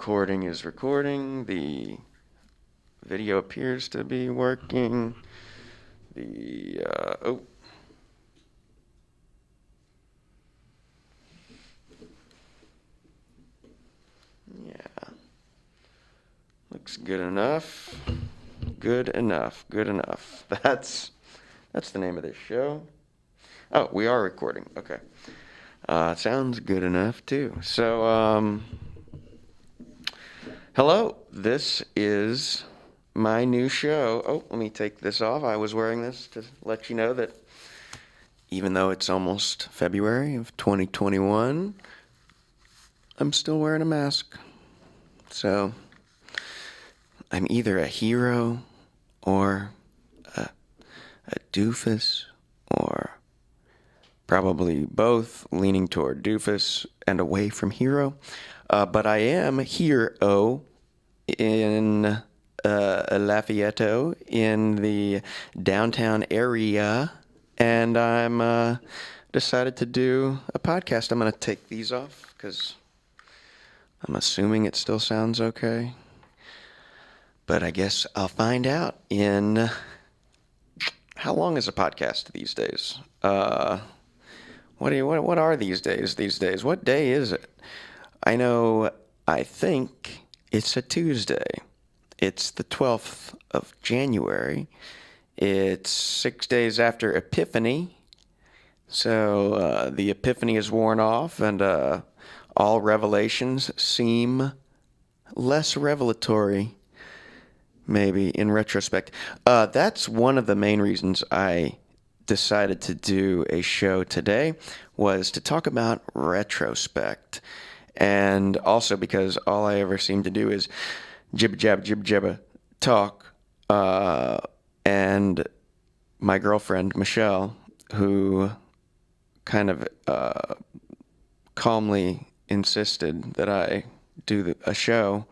recording is recording. The video appears to be working. Yeah. Looks good enough. Good enough. That's the name of this show. Oh, we are recording. Okay. Sounds good enough too. So, hello. This is my new show. Oh, let me take this off. I was wearing this to let you know that even though it's almost February of 2021, I'm still wearing a mask. So, I'm either a hero or a doofus, or probably both, leaning toward doofus and away from hero. But I am a hero in Lafayette, in the downtown area, and I'm decided to do a podcast. I'm going to take these off because I'm assuming it still sounds okay. But I guess I'll find out in... How long is a podcast these days? What are these days? What day is it? I think it's a Tuesday. It's the 12th of January. It's 6 days after Epiphany. So the Epiphany is worn off, and all revelations seem less revelatory, maybe, in retrospect. That's one of the main reasons I decided to do a show today, was to talk about retrospect. And also because all I ever seem to do is jibba talk. And my girlfriend, Michelle, who kind of calmly insisted that I do a show,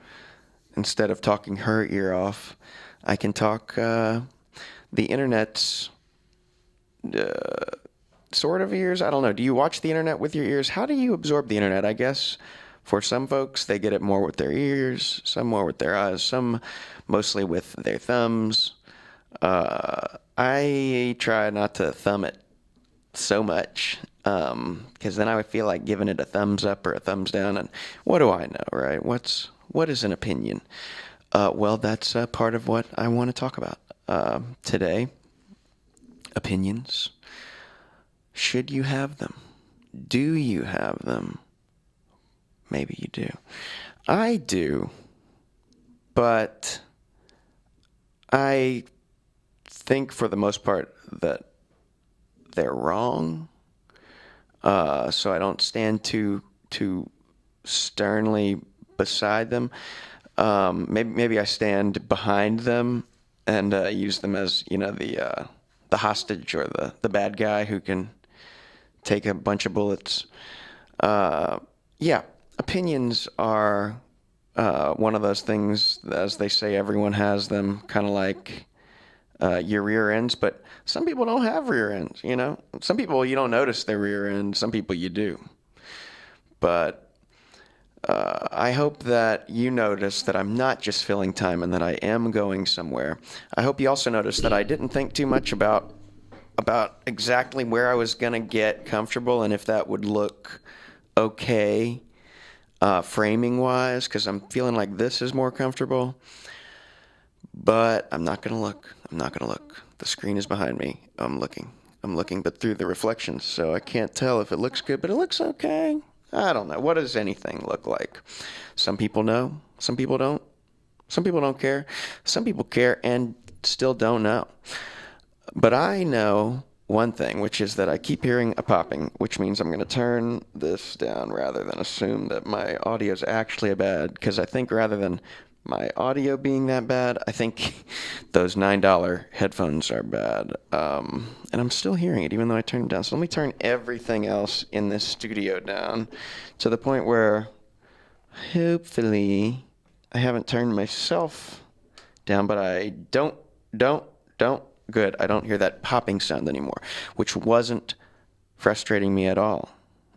instead of talking her ear off, I can talk the internet's sort of ears. I don't know. Do you watch the internet with your ears? How do you absorb the internet? I guess for some folks, they get it more with their ears, some more with their eyes, some mostly with their thumbs. I try not to thumb it so much, because then I would feel like giving it a thumbs up or a thumbs down, and what do I know, right? What is an opinion? Well, that's part of what I want to talk about today. Opinions. Should you have them? Do you have them? Maybe you do. I do. But I think for the most part that they're wrong. So I don't stand too sternly beside them. Maybe I stand behind them and use them as, the hostage or the bad guy who can take a bunch of bullets. Opinions are one of those things, as they say, everyone has them, kind of like your rear ends, but some people don't have rear ends, Some people, you don't notice their rear end, some people you do. But I hope that you notice that I'm not just filling time and that I am going somewhere. I hope you also notice that I didn't think too much about exactly where I was going to get comfortable and if that would look okay framing-wise, because I'm feeling like this is more comfortable. But I'm not going to look. The screen is behind me. I'm looking, but through the reflections, so I can't tell if it looks good, but it looks okay. I don't know. What does anything look like? Some people know. Some people don't. Some people don't care. Some people care and still don't know. But I know one thing, which is that I keep hearing a popping, which means I'm going to turn this down rather than assume that my audio is actually bad, because I think rather than my audio being that bad, I think those $9 headphones are bad. And I'm still hearing it, even though I turned it down. So let me turn everything else in this studio down to the point where hopefully I haven't turned myself down, but I don't. Good. I don't hear that popping sound anymore, which wasn't frustrating me at all.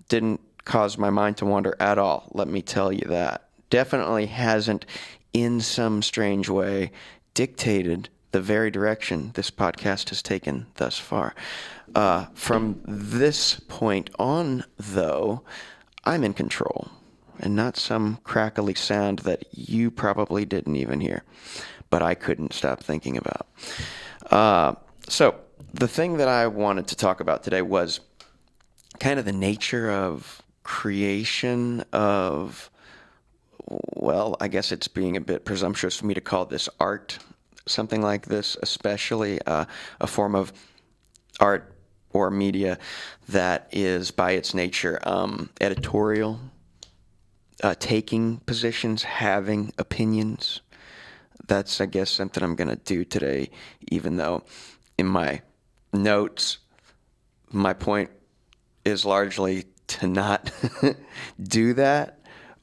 Didn't cause my mind to wander at all. Let me tell you that. definitely hasn't, in some strange way, dictated the very direction this podcast has taken thus far. From this point on, though, I'm in control, and not some crackly sound that you probably didn't even hear, but I couldn't stop thinking about. So the thing that I wanted to talk about today was kind of the nature of creation of, well, I guess it's being a bit presumptuous for me to call this art, something like this, especially a form of art or media that is by its nature editorial, taking positions, having opinions. That's, I guess, something I'm going to do today, even though in my notes, my point is largely to not do that.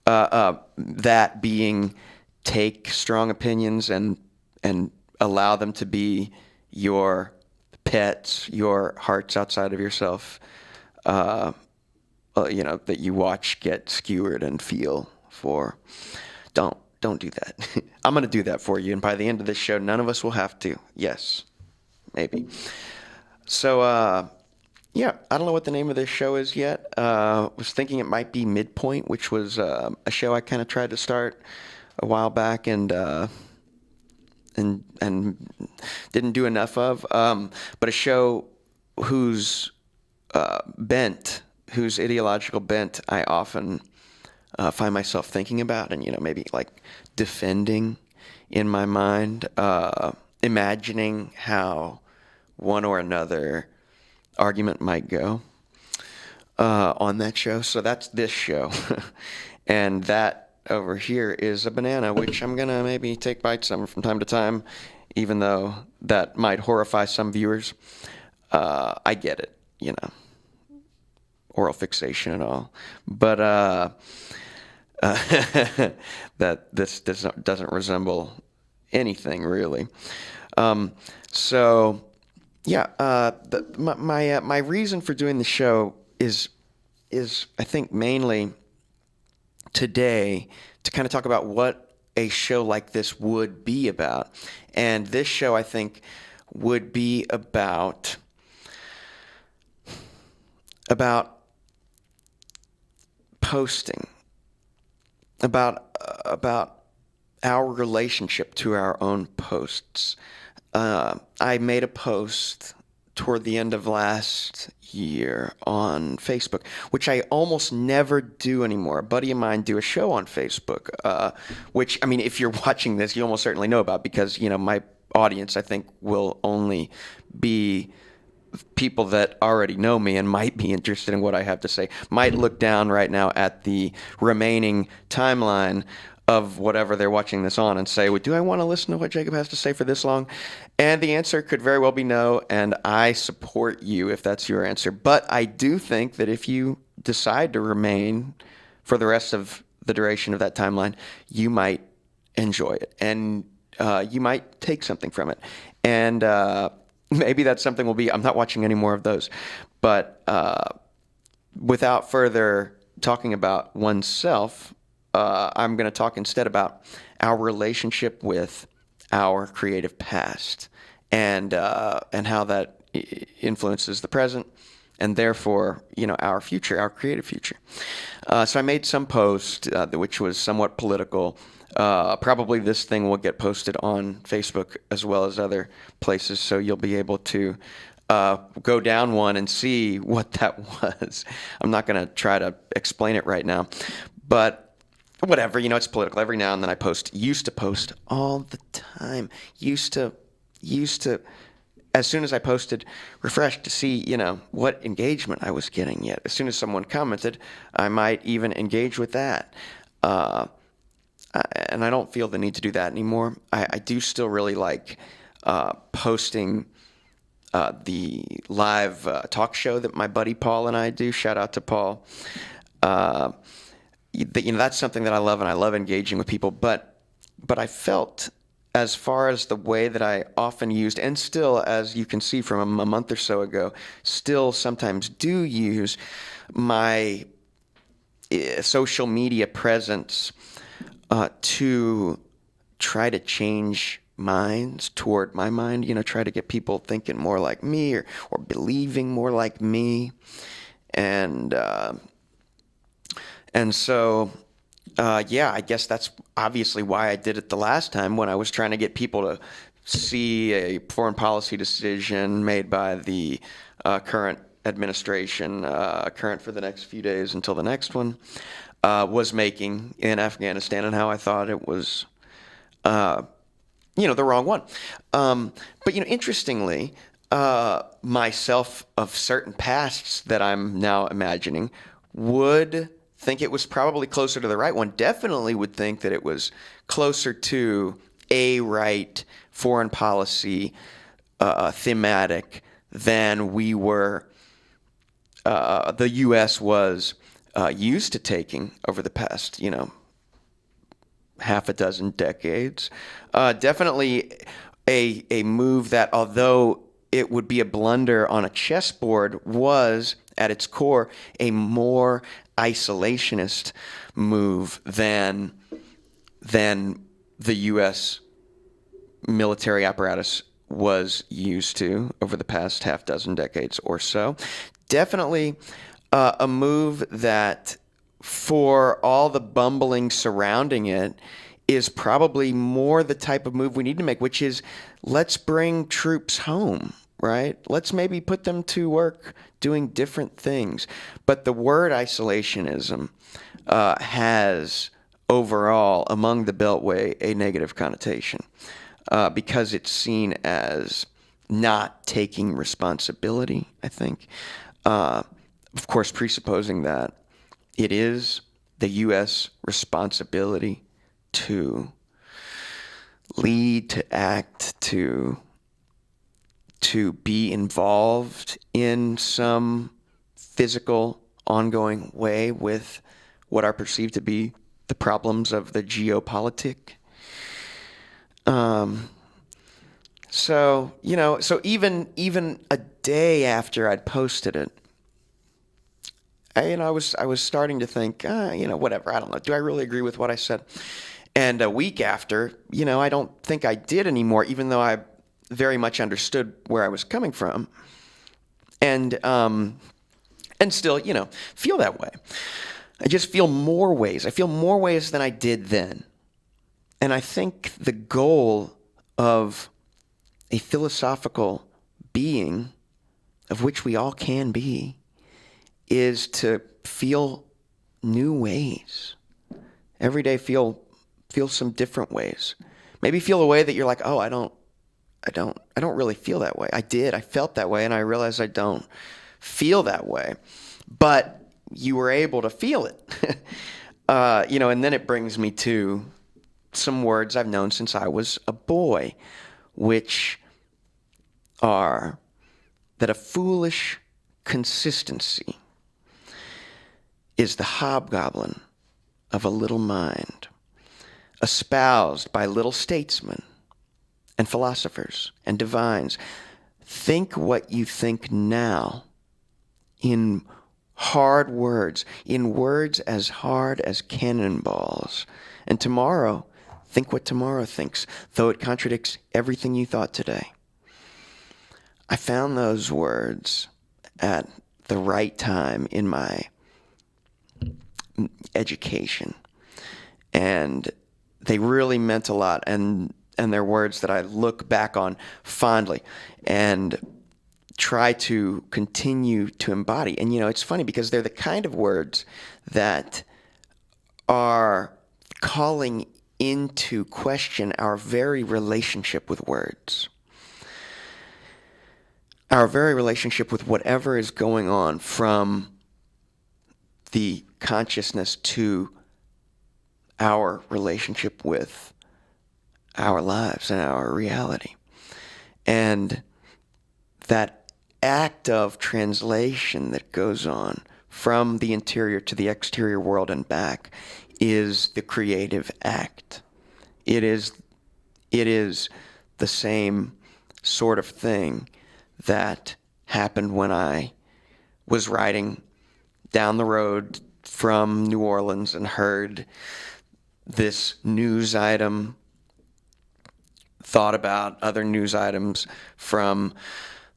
That being, take strong opinions and allow them to be your pets, your hearts outside of yourself, that you watch get skewered and feel for. Don't do that. I'm going to do that for you, and by the end of this show, none of us will have to. Yes, maybe. So, yeah, I don't know what the name of this show is yet. Was thinking it might be Midpoint, which was a show I kind of tried to start a while back and didn't do enough of. But a show whose ideological bent I often find myself thinking about and, maybe like defending in my mind, imagining how one or another argument might go on that show. So that's this show. And that over here is a banana, which I'm going to maybe take bites of from time to time, even though that might horrify some viewers. I get it, oral fixation and all. But that this doesn't resemble anything really. So yeah, my reason for doing the show is I think mainly today to kind of talk about what a show like this would be about. And this show, I think, would be about posting, about our relationship to our own posts. I made a post toward the end of last year on Facebook, which I almost never do anymore. A buddy of mine do a show on Facebook, which, I mean, if you're watching this, you almost certainly know about because, my audience, I think, will only be people that already know me and might be interested in what I have to say, might look down right now at the remaining timeline of whatever they're watching this on and say, well, do I want to listen to what Jacob has to say for this long? And the answer could very well be no, and I support you if that's your answer. But I do think that if you decide to remain for the rest of the duration of that timeline, you might enjoy it, and you might take something from it. And maybe that something will be, I'm not watching any more of those. But without further talking about oneself, I'm going to talk instead about our relationship with our creative past and how that influences the present and therefore, our future, our creative future. So I made some post which was somewhat political. Probably this thing will get posted on Facebook as well as other places, so you'll be able to go down one and see what that was. I'm not going to try to explain it right now, but whatever, it's political. Every now and then I used to post all the time. Used to, as soon as I posted, refresh to see, what engagement I was getting yet. As soon as someone commented, I might even engage with that. And I don't feel the need to do that anymore. I do still really like posting the live talk show that my buddy Paul and I do. Shout out to Paul. That's something that I love, and I love engaging with people. But I felt, as far as the way that I often used, and still, as you can see from a month or so ago, still sometimes do use my social media presence to try to change minds toward my mind, try to get people thinking more like me or believing more like me. And so, I guess that's obviously why I did it the last time, when I was trying to get people to see a foreign policy decision made by the current administration, current for the next few days until the next one, was making in Afghanistan, and how I thought it was, the wrong one. But interestingly, myself of certain pasts that I'm now imagining would think it was probably closer to the right one. Definitely would think that it was closer to a right foreign policy thematic than we were, the U.S. was used to taking over the past, half a dozen decades. Definitely a move that, although it would be a blunder on a chessboard, was at its core a more isolationist move than the U.S. military apparatus was used to over the past half dozen decades or so. Definitely a move that, for all the bumbling surrounding it, is probably more the type of move we need to make, which is, let's bring troops home, right? Let's maybe put them to work doing different things. But the word isolationism has overall, among the Beltway, a negative connotation because it's seen as not taking responsibility, I think. Of course, presupposing that it is the U.S. responsibility to lead, to act, to be involved in some physical, ongoing way with what are perceived to be the problems of the geopolitic. So even a day after I'd posted it, I was starting to think, whatever, I don't know. Do I really agree with what I said? And a week after, I don't think I did anymore, even though I very much understood where I was coming from. And still, feel that way. I just feel more ways. I feel more ways than I did then. And I think the goal of a philosophical being, of which we all can be, is to feel new ways. Every day feel some different ways. Maybe feel a way that you're like, oh, I don't really feel that way. I felt that way, and I realized I don't feel that way. But you were able to feel it. And then it brings me to some words I've known since I was a boy, which are that a foolish consistency is the hobgoblin of a little mind, espoused by little statesmen and philosophers and divines. Think what you think now in hard words, in words as hard as cannonballs. And tomorrow, think what tomorrow thinks, though it contradicts everything you thought today. I found those words at the right time in my education, and they really meant a lot, and they're words that I look back on fondly and try to continue to embody. And it's funny because they're the kind of words that are calling into question our very relationship with words, our very relationship with whatever is going on, from the consciousness to our relationship with our lives and our reality. And that act of translation that goes on from the interior to the exterior world and back is the creative act. It is the same sort of thing that happened when I was riding down the road from New Orleans and heard this news item, thought about other news items from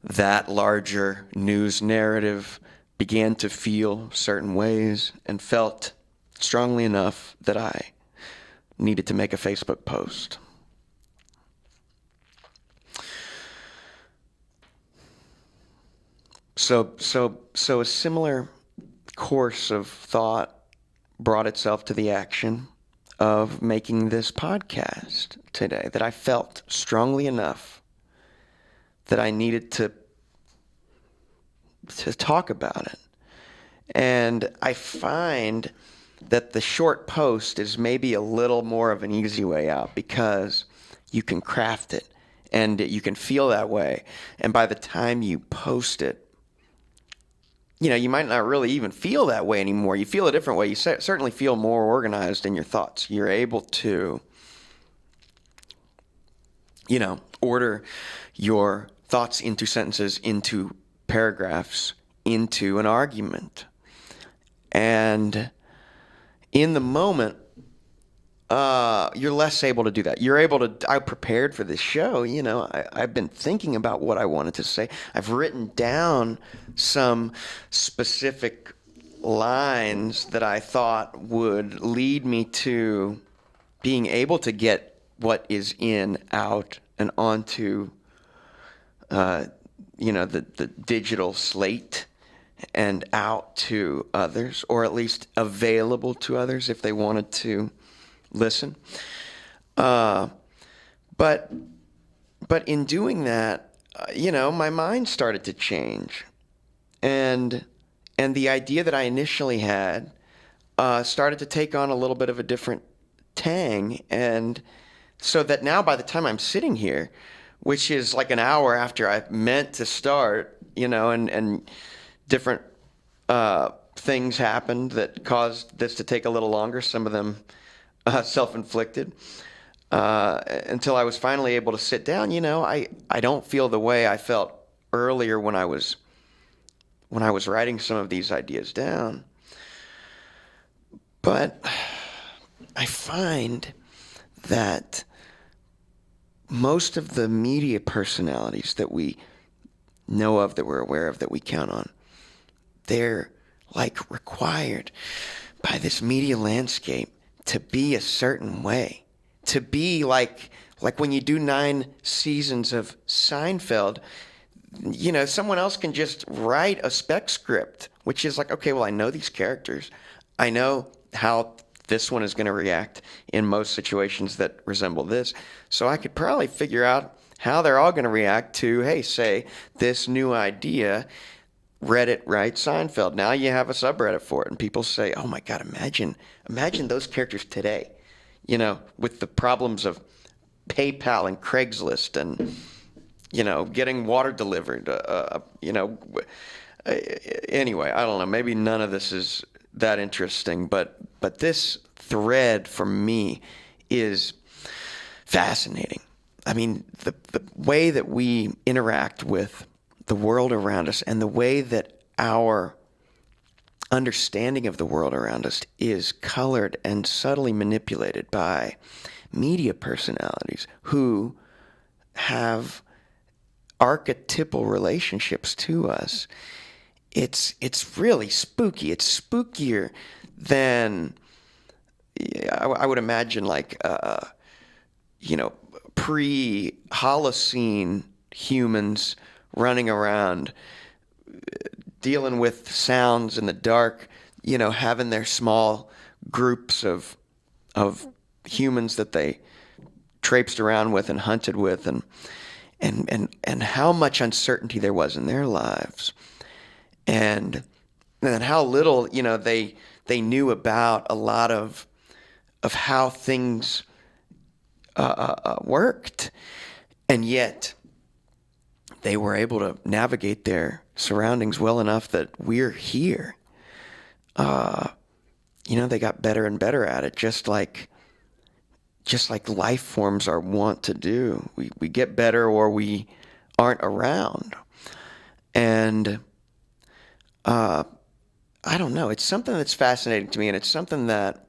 that larger news narrative, began to feel certain ways, and felt strongly enough that I needed to make a Facebook post. So a similar course of thought brought itself to the action of making this podcast today, that I felt strongly enough that I needed to talk about it. And I find that the short post is maybe a little more of an easy way out, because you can craft it and you can feel that way. And by the time you post it, you might not really even feel that way anymore. You feel a different way. You certainly feel more organized in your thoughts. You're able to, order your thoughts into sentences, into paragraphs, into an argument. And in the moment, you're less able to do that. You're able to, I prepared for this show, I've been thinking about what I wanted to say. I've written down some specific lines that I thought would lead me to being able to get what is in, out, and onto, the digital slate and out to others, or at least available to others if they wanted to listen. But in doing that, my mind started to change. And the idea that I initially had started to take on a little bit of a different tang. And so that now by the time I'm sitting here, which is like an hour after I meant to start, and different things happened that caused this to take a little longer, some of them self-inflicted, until I was finally able to sit down. I don't feel the way I felt earlier when I was writing some of these ideas down. But I find that most of the media personalities that we know of, that we're aware of, that we count on, they're like required by this media landscape to be a certain way, to be like when you do 9 seasons of Seinfeld, someone else can just write a spec script, which is like, okay, well, I know these characters. I know how this one is going to react in most situations that resemble this. So I could probably figure out how they're all going to react to, hey, say, this new idea, Reddit writes Seinfeld. Now you have a subreddit for it, and people say, oh my God, imagine those characters today, with the problems of PayPal and Craigslist and, getting water delivered, anyway, I don't know, maybe none of this is that interesting, but this thread for me is fascinating. I mean, the way that we interact with the world around us, and the way that our understanding of the world around us is colored and subtly manipulated by media personalities who have archetypal relationships to us. It's really spooky. It's spookier than I would imagine, like pre-Holocene humans running around dealing with sounds in the dark, having their small groups of humans that they traipsed around with and hunted with, and how much uncertainty there was in their lives, and how little they knew about a lot of how things worked, and yet they were able to navigate their surroundings well enough that we're here. They got better and better at it, just like life forms are wont to do. We get better or we aren't around. And I don't know. It's something that's fascinating to me, and it's something that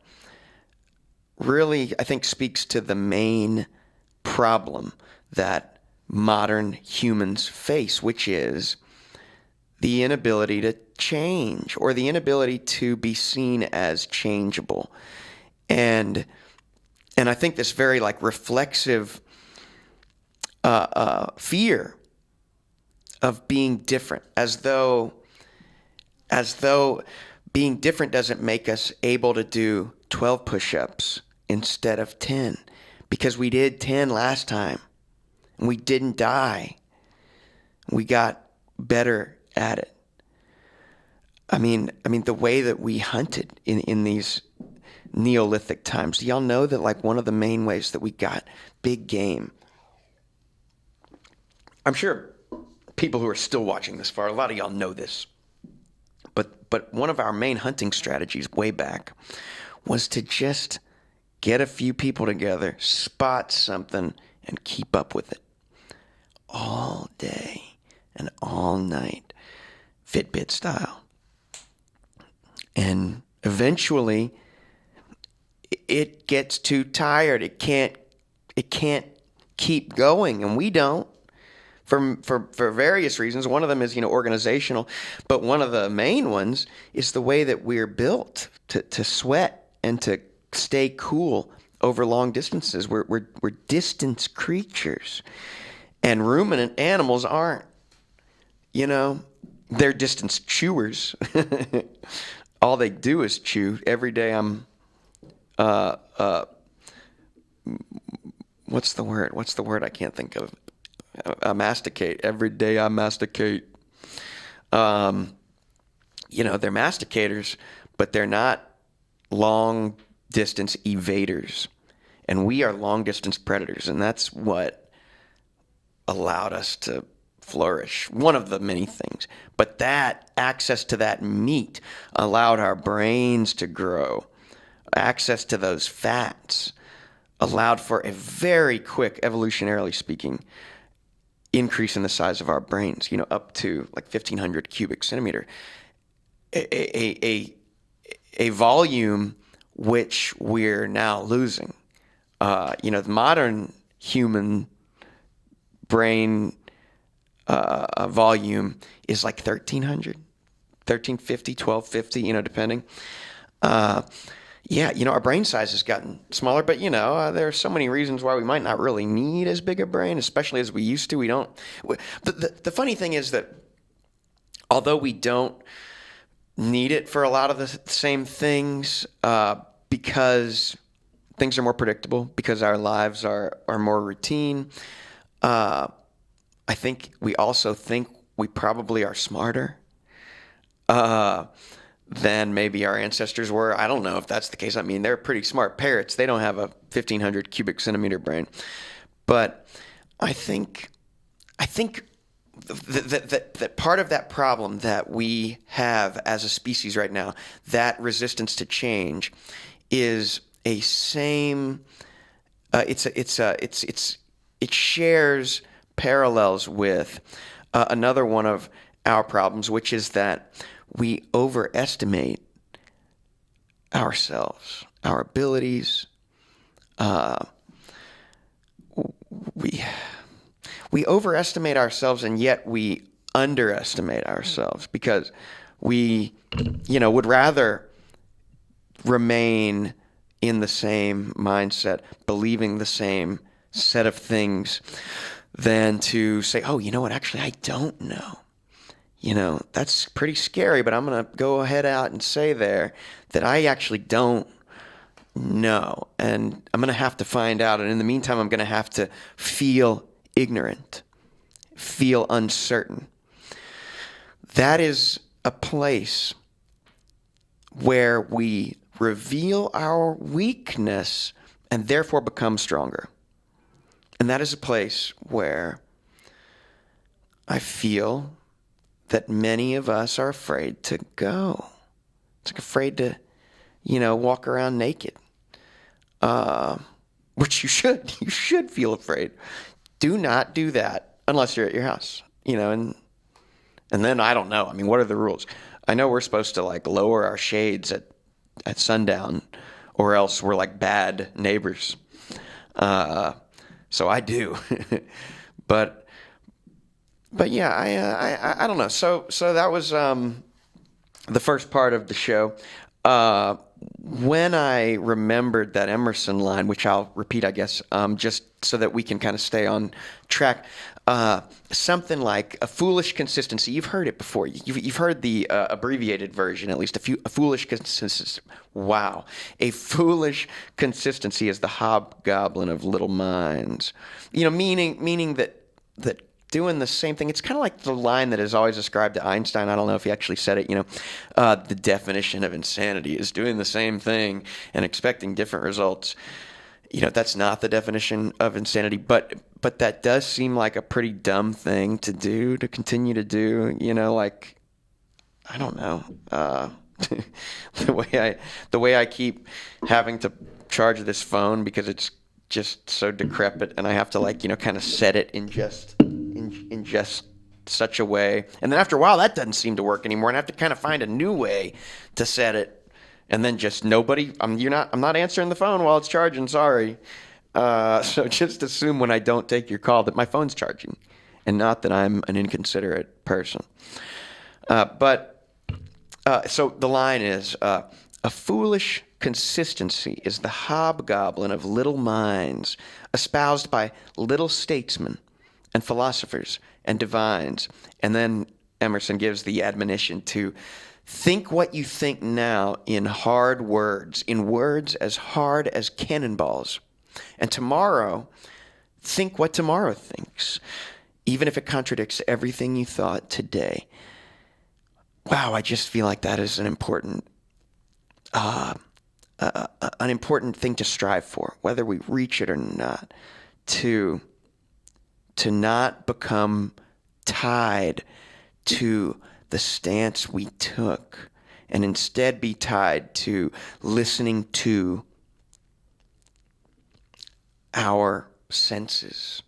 really, I think, speaks to the main problem that modern humans face, which is the inability to change, or the inability to be seen as changeable. And I think this very reflexive fear of being different, as though being different doesn't make us able to do 12 push-ups instead of 10, because we did 10 last time and we didn't die. We got better at it. I mean, the way that we hunted in these Neolithic times. Do y'all know that one of the main ways that we got big game? I'm sure people who are still watching this far, a lot of y'all know this. But one of our main hunting strategies way back was to just get a few people together, spot something, and keep up with it all day and all night, Fitbit style. And eventually, it gets too tired. It can't keep going, and we don't. For various reasons. One of them is, organizational, but one of the main ones is the way that we're built to sweat and to stay cool over long distances. We're distance creatures, and ruminant animals aren't. They're distance chewers. All they do is chew. Every day I'm what's the word? What's the word I can't think of? I masticate. Every day I masticate. They're masticators, but they're not long distance evaders. And we are long distance predators. And that's what allowed us to flourish. One of the many things. But that access to that meat allowed our brains to grow. Access to those fats allowed for a very quick, evolutionarily speaking, increase in the size of our brains, up to 1,500 cubic centimeter, a volume which we're now losing. The modern human brain volume is 1,300, 1,350, 1,250, depending. Our brain size has gotten smaller, but, there are so many reasons why we might not really need as big a brain, especially as we used to. We don't. The funny thing is that although we don't need it for a lot of the same things, because things are more predictable, because our lives are more routine, I think we also think we probably are smarter than maybe our ancestors were. I don't know if that's the case. I mean, they're pretty smart parrots. They don't have a 1,500 cubic centimeter brain. But I think that part of that problem that we have as a species right now, that resistance to change, is a same. It shares parallels with another one of our problems, which is that we overestimate ourselves, our abilities. We overestimate ourselves, and yet we underestimate ourselves, because we, would rather remain in the same mindset, believing the same set of things, than to say, oh, you know what, actually, I don't know. That's pretty scary, but I'm going to go ahead out and say there that I actually don't know. And I'm going to have to find out. And in the meantime, I'm going to have to feel ignorant, feel uncertain. That is a place where we reveal our weakness and therefore become stronger. And that is a place where I feel that many of us are afraid to go. It's afraid to, walk around naked. Which you should. You should feel afraid. Do not do that unless you're at your house, and then I don't know. I mean, what are the rules? I know we're supposed to lower our shades at sundown or else we're like bad neighbors. So I do, but yeah, I don't know. So that was the first part of the show. When I remembered that Emerson line, which I'll repeat, I guess, just so that we can kind of stay on track, something like a foolish consistency. You've heard it before. You've heard the abbreviated version, at least. A foolish consistency. Wow. A foolish consistency is the hobgoblin of little minds. Meaning that doing the same thing. It's kind of like the line that is always ascribed to Einstein. I don't know if he actually said it. The definition of insanity is doing the same thing and expecting different results. That's not the definition of insanity, but that does seem like a pretty dumb thing to do, to continue to do. I don't know. The way I keep having to charge this phone because it's just so decrepit, and I have to kind of set it in just such a way, and then after a while that doesn't seem to work anymore, and I have to kind of find a new way to set it, and then just nobody. I'm not answering the phone while it's charging. Sorry. So just assume when I don't take your call that my phone's charging, and not that I'm an inconsiderate person. So the line is, a foolish consistency is the hobgoblin of little minds, espoused by little statesmen and philosophers and divines. And then Emerson gives the admonition to think what you think now in hard words, in words as hard as cannonballs. And tomorrow, think what tomorrow thinks, even if it contradicts everything you thought today. Wow, I just feel like that is an important thing to strive for, whether we reach it or not, to not become tied to the stance we took, and instead be tied to listening to our senses,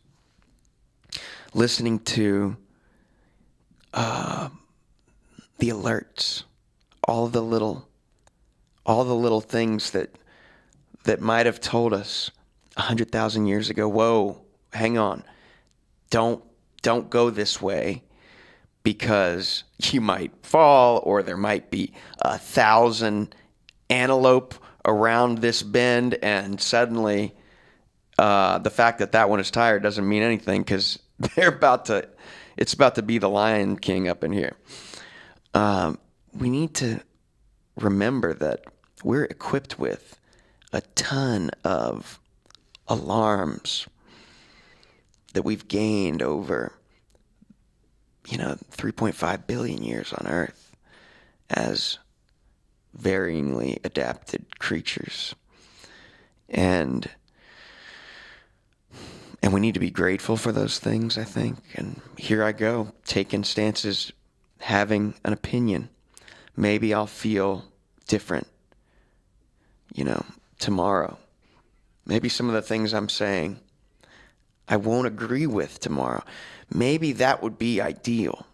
listening to the alerts, all the little things that might have told us 100,000 years ago, whoa, hang on, don't go this way, because you might fall, or there might be 1,000 antelope around this bend, and suddenly the fact that one is tired doesn't mean anything, because it's about to be the Lion King up in here. We need to remember that we're equipped with a ton of alarms that we've gained over 3.5 billion years on Earth as varyingly adapted creatures. And we need to be grateful for those things, I think. And here I go, taking stances, having an opinion. Maybe I'll feel different, tomorrow. Maybe some of the things I'm saying I won't agree with tomorrow. Maybe that would be ideal.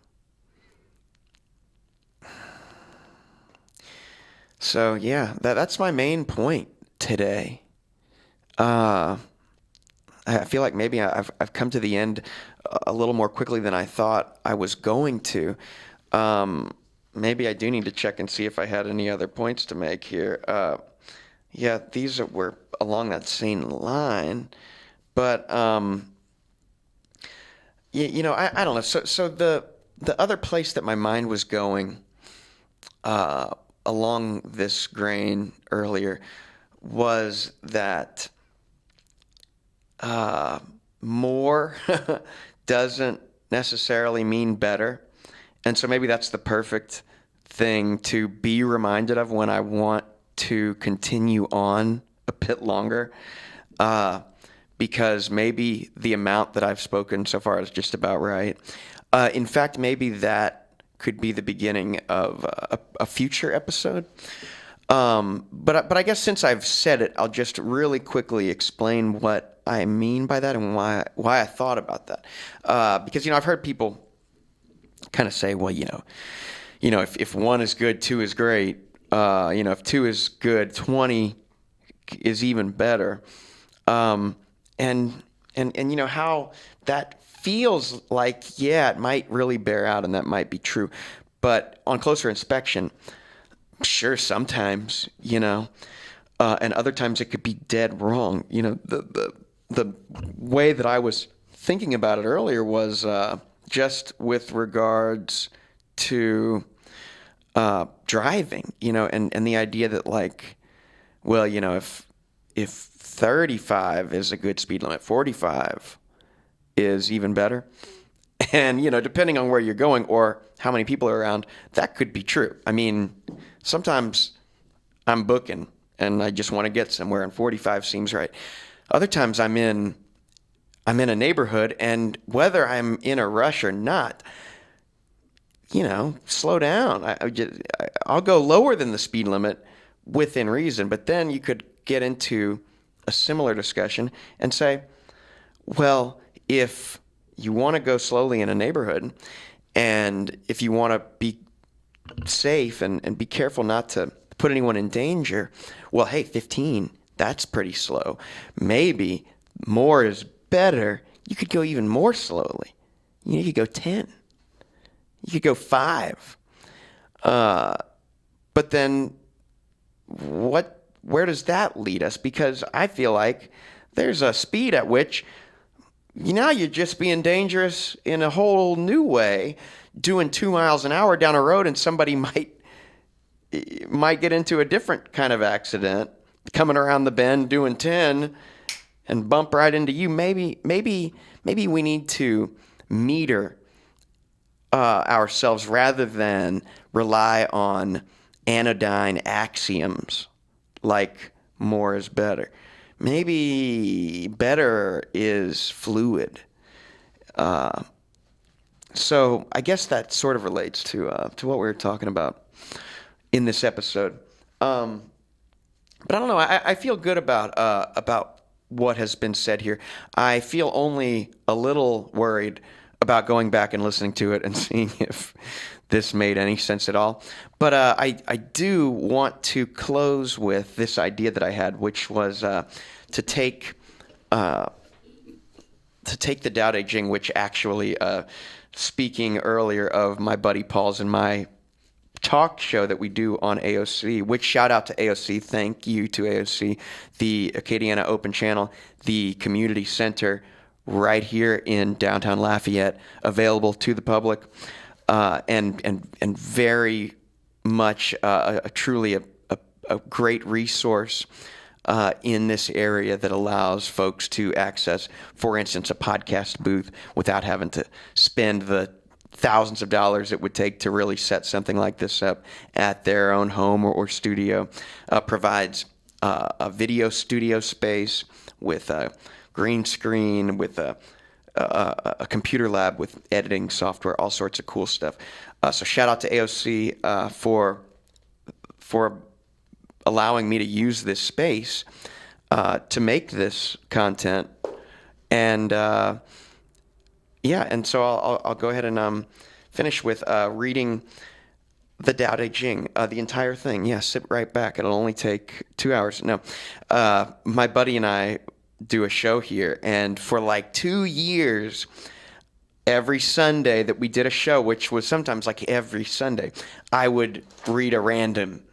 So yeah, that's my main point today. I feel like maybe I've come to the end a little more quickly than I thought I was going to. Maybe I do need to check and see if I had any other points to make here. Yeah, these were along that same line, but I don't know. So the other place that my mind was going along this grain earlier was that more doesn't necessarily mean better. And so maybe that's the perfect thing to be reminded of when I want to continue on a bit longer, because maybe the amount that I've spoken so far is just about right. In fact, maybe that could be the beginning of a future episode. But I guess since I've said it, I'll just really quickly explain what I mean by that and why I thought about that. Because I've heard people kind of say, well, if one is good, two is great. If two is good, 20 is even better. And how that feels like, yeah, it might really bear out and that might be true. But on closer inspection, sure, sometimes, and other times it could be dead wrong. The way that I was thinking about it earlier was just with regards to driving, and the idea that if 35 is a good speed limit, 45 is even better. And, depending on where you're going or how many people are around, that could be true. I mean, sometimes I'm booking and I just want to get somewhere and 45 seems right. Other times I'm in a neighborhood, and whether I'm in a rush or not, slow down. I'll go lower than the speed limit within reason. But then you could get into a similar discussion and say, well, if you want to go slowly in a neighborhood, and if you want to be safe and be careful not to put anyone in danger, well, hey, 15, that's pretty slow. Maybe more is better. You could go even more slowly. You could go 10. You could go 5. But then where does that lead us? Because I feel like there's a speed at which you're just being dangerous in a whole new way, doing 2 miles an hour down a road, and somebody might get into a different kind of accident, coming around the bend doing 10 and bump right into you. Maybe we need to meter ourselves rather than rely on anodyne axioms like more is better. Maybe better is fluid. So I guess that sort of relates to what we were talking about in this episode. But I don't know. I feel good about what has been said here. I feel only a little worried about going back and listening to it and seeing if this made any sense at all. But I do want to close with this idea that I had, which was to take the Tao Te Ching, which actually, speaking earlier of my buddy Paul's and my talk show that we do on AOC, which shout out to AOC, thank you to AOC, the Acadiana Open Channel, the community center right here in downtown Lafayette, available to the public, and very much truly a great resource in this area that allows folks to access, for instance, a podcast booth without having to spend the thousands of dollars it would take to really set something like this up at their own home or studio. Provides a video studio space with a green screen, with a computer lab with editing software, all sorts of cool stuff. So shout out to AOC for allowing me to use this space to make this content. And and so I'll go ahead and finish with reading the Tao Te Ching, the entire thing. Yeah, sit right back. It'll only take 2 hours. No, my buddy and I do a show here, and for like 2 years, every Sunday that we did a show, which was sometimes like every Sunday, I would read a random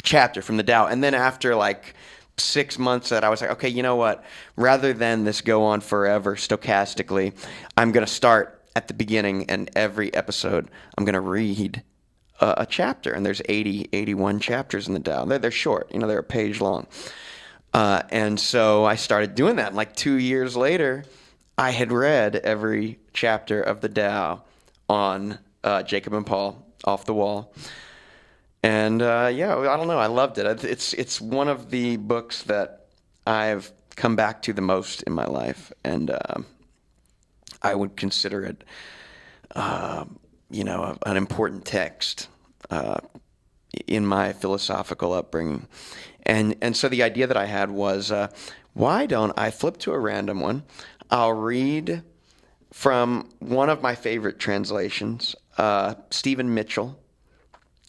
chapter from the Tao, and then after like 6 months that I was like, okay, you know what? Rather than this go on forever stochastically, I'm going to start at the beginning, and every episode I'm going to read a chapter. And there's 81 chapters in the Tao. They're short, they're a page long. And so I started doing that. And like 2 years later, I had read every chapter of the Tao on Jacob and Paul, Off the Wall. And I don't know. I loved it. It's one of the books that I've come back to the most in my life, and I would consider it, an important text in my philosophical upbringing. And so the idea that I had was, why don't I flip to a random one? I'll read from one of my favorite translations, Stephen Mitchell.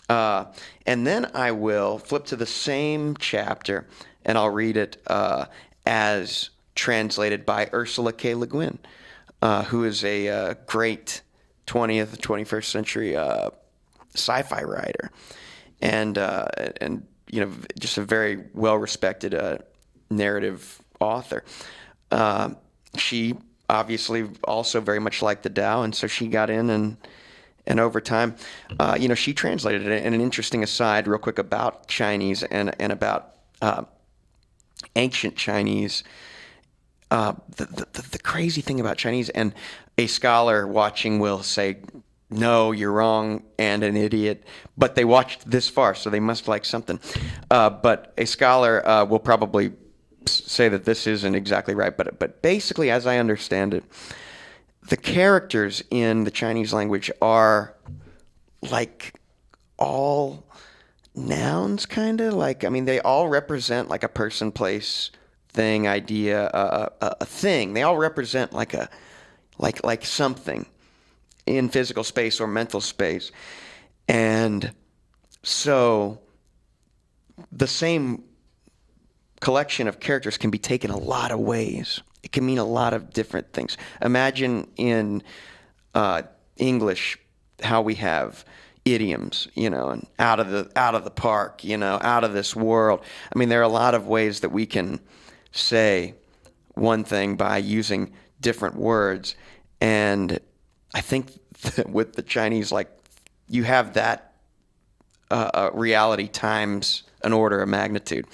And then I will flip to the same chapter, and I'll read it as translated by Ursula K. Le Guin, who is a great 20th, 21st century sci-fi writer, and just a very well-respected narrative author. She obviously also very much liked the Tao, and so she got in and over time, she translated it. And an interesting aside, real quick, about Chinese and about ancient Chinese. The crazy thing about Chinese, and a scholar watching will say, "No, you're wrong," and an idiot. But they watched this far, so they must like something. But a scholar will probably say that this isn't exactly right. But basically, as I understand it, the characters in the Chinese language are like all nouns, kind of like, I mean, they all represent like a person, place, thing, idea, a thing. They all represent like something in physical space or mental space. And so the same collection of characters can be taken a lot of ways. It can mean a lot of different things. Imagine in English how we have idioms, and out of the park, out of this world. I mean, there are a lot of ways that we can say one thing by using different words. And I think that with the Chinese, like, you have that reality times an order of magnitude.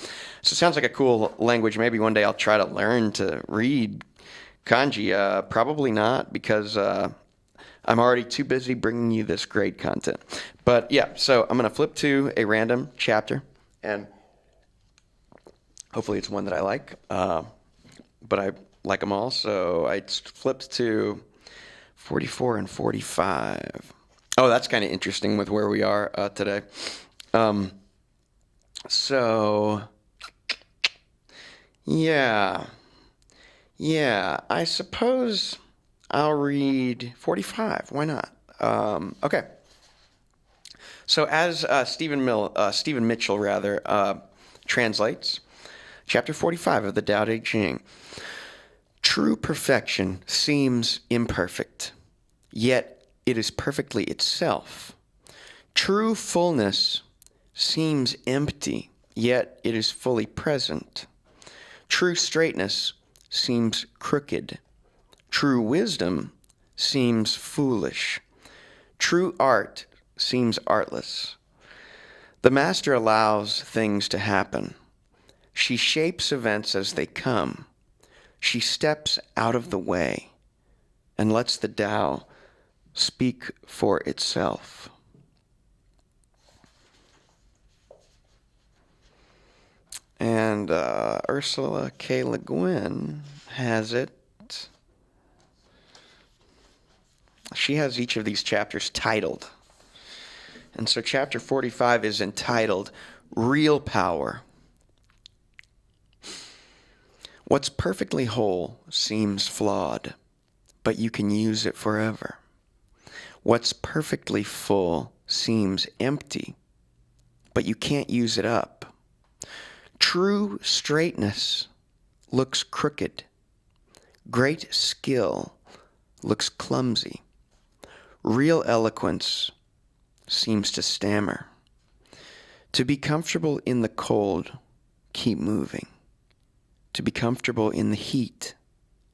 So it sounds like a cool language. Maybe one day I'll try to learn to read kanji. Probably not, because I'm already too busy bringing you this great content. But yeah, so I'm going to flip to a random chapter, and hopefully it's one that I like. But I like them all, so I flipped to 44 and 45. Oh, that's kind of interesting with where we are today. So, yeah, I suppose I'll read 45. Why not? Okay. So as Stephen Mitchell translates, chapter 45 of the Tao Te Ching. True perfection seems imperfect, yet it is perfectly itself. True fullness seems empty, yet it is fully present. True straightness seems crooked. True wisdom seems foolish. True art seems artless. The master allows things to happen. She shapes events as they come. She steps out of the way and lets the Tao speak for itself. And Ursula K. Le Guin has it. She has each of these chapters titled. And so chapter 45 is entitled Real Power. What's perfectly whole seems flawed, but you can use it forever. What's perfectly full seems empty, but you can't use it up. True straightness looks crooked. Great skill looks clumsy. Real eloquence seems to stammer. To be comfortable in the cold, keep moving. To be comfortable in the heat,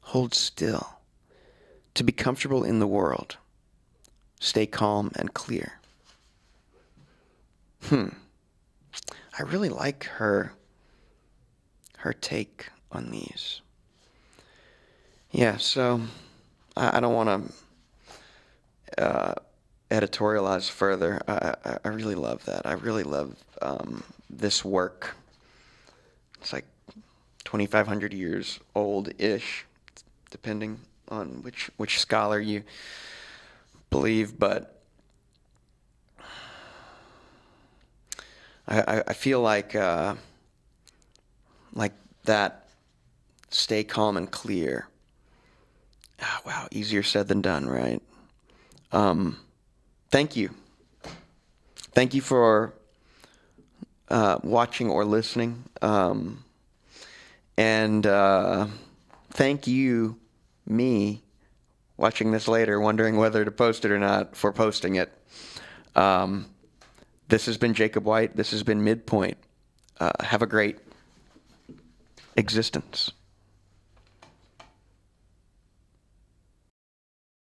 hold still. To be comfortable in the world, stay calm and clear. I really like her take on these. Yeah, so I don't want to editorialize further. I really love that. I really love this work. It's like 2,500 years old-ish, depending on which scholar you believe. But I feel like that stay calm and clear. Oh, wow, easier said than done, right? Thank you. thank you for watching or listening. And thank you, me, watching this later, wondering whether to post it or not, for posting it. This has been Jacob White. This has been Midpoint. Have a great existence.